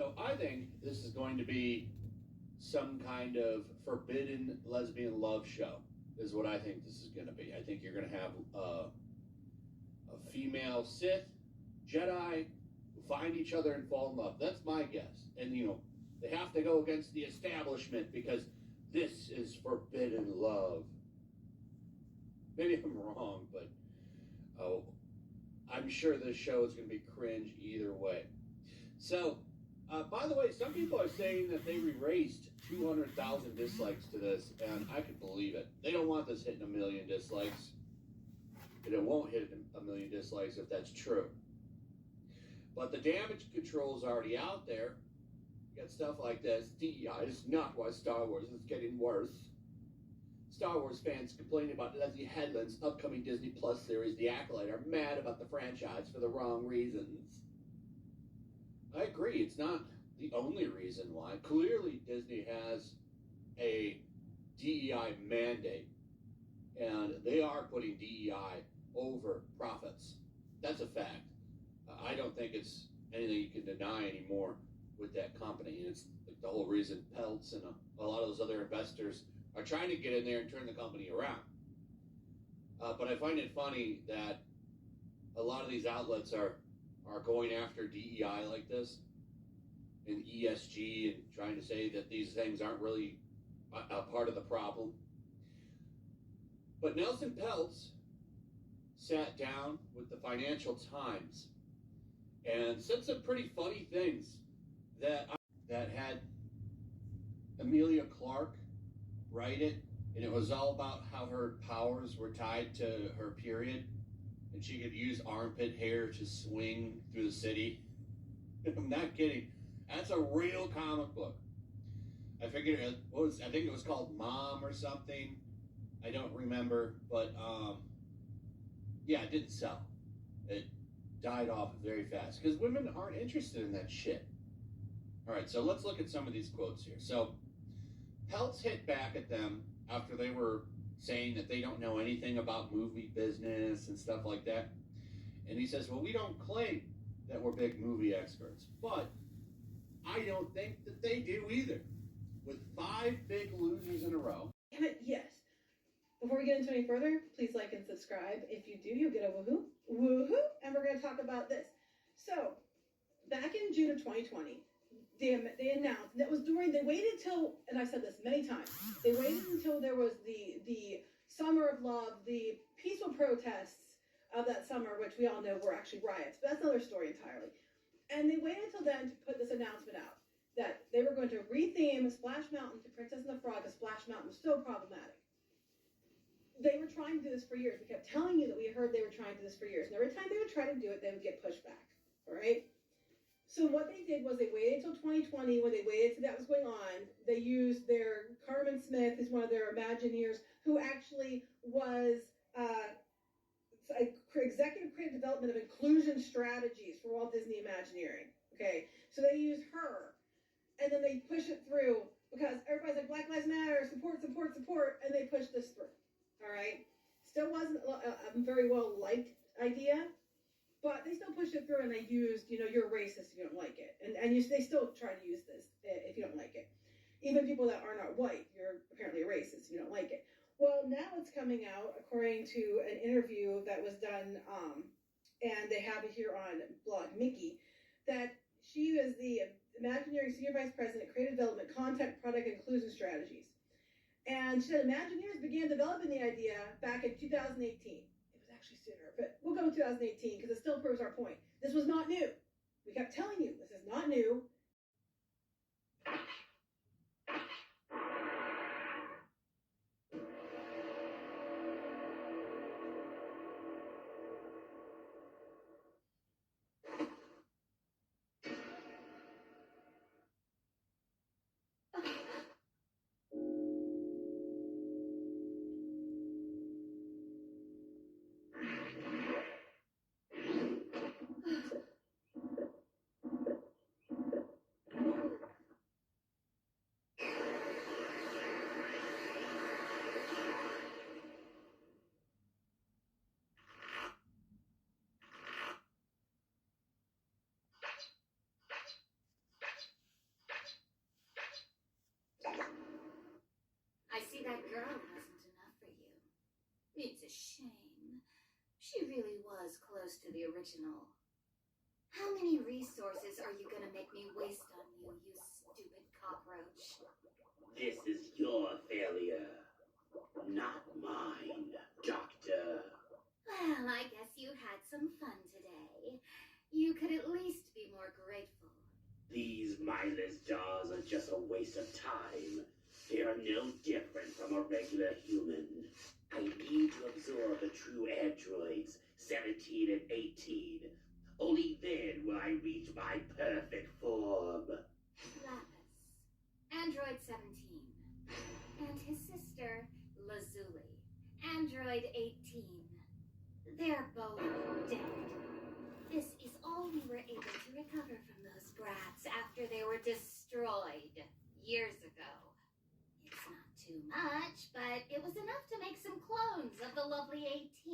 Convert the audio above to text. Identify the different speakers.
Speaker 1: So I think this is going to be some kind of forbidden lesbian love show, is what I think this is going to be. I think you're going to have a female Sith, Jedi, who find each other and fall in love. That's my guess. And, you know, they have to go against the establishment because this is forbidden love. Maybe I'm wrong, but I'm sure this show is going to be cringe either way. So, by the way, some people are saying that they've erased 200,000 dislikes to this, and I can believe it. They don't want this hitting 1 million dislikes, and it won't hit 1 million dislikes if that's true. But the damage control is already out there. You got stuff like this. DEI is not why Star Wars is getting worse. Star Wars fans complaining about Leslie Headland's upcoming Disney Plus series, The Acolyte, are mad about the franchise for the wrong reasons. I agree, it's not the only reason why. Clearly, Disney has a DEI mandate, and they are putting DEI over profits. That's a fact. I don't think it's anything you can deny anymore with that company. And it's like the whole reason Peltz and a lot of those other investors are trying to get in there and turn the company around. But I find it funny that a lot of these outlets are going after DEI like this and ESG and trying to say that these things aren't really a part of the problem. But Nelson Peltz sat down with the Financial Times and said some pretty funny things that had Amelia Clark write it, and it was all about how her powers were tied to her period, and she could use armpit hair to swing through the city. I'm not kidding. That's a real comic book. I figured I think it was called Mom or something. I don't remember, but yeah, it didn't sell. It died off very fast because women aren't interested in that shit. All right, so let's look at some of these quotes here. So Peltz hit back at them after they were saying that they don't know anything about movie business and stuff like that. And he says, well, we don't claim that we're big movie experts, but I don't think that they do either. With 5 big losers in a row.
Speaker 2: Damn it, yes. Before we get into any further, please like and subscribe. If you do, you'll get a woohoo. Woohoo! And we're going to talk about this. So, back in June of 2020, they announced, and they waited till, and I've said this many times, they waited until there was the Summer of Love, the peaceful protests of that summer, which we all know were actually riots, but that's another story entirely. And they waited until then to put this announcement out, that they were going to retheme Splash Mountain to Princess and the Frog, because Splash Mountain was so problematic. They were trying to do this for years. We kept telling you that we heard they were trying to do this for years. And every time they would try to do it, they would get pushed back. All right? So what they did was they waited until 2020, when they waited till that was going on. They used their Carmen Smith, who's one of their Imagineers, who actually was executive creative development of inclusion strategies for Walt Disney Imagineering. Okay? So they used her. And then they push it through because everybody's like, Black Lives Matter, support, support, support. And they pushed this through. All right. Still wasn't a very well liked idea, but they still pushed it through, and they used, you're a racist if you don't like it, and they still try to use this if you don't like it. Even people that are not white, you're apparently a racist if you don't like it. Well, now it's coming out according to an interview that was done, and they have it here on Blog Mickey, that she is the Imagineering Senior Vice President, Creative Development, Content, Product, Inclusion Strategies. And she said Imagineers began developing the idea back in 2018. It was actually sooner, but we'll go with 2018 because it still proves our point. This was not new. We kept telling you this is not new.
Speaker 3: shame. She really was close to the original. How many resources are you gonna make me waste on you, you stupid cockroach?
Speaker 4: This is your failure, not mine, Doctor.
Speaker 3: Well, I guess you had some fun today. You could at least be more grateful.
Speaker 4: These mindless jaws are just a waste of time. They are no different from a regular human. I need to absorb the true androids, 17 and 18. Only then will I reach my perfect form.
Speaker 3: Lapis, Android 17, and his sister, Lazuli, Android 18. They're both dead. This is all we were able to recover from those brats after they were destroyed years ago. It's not too much, but it was enough to make some clones of the lovely 18.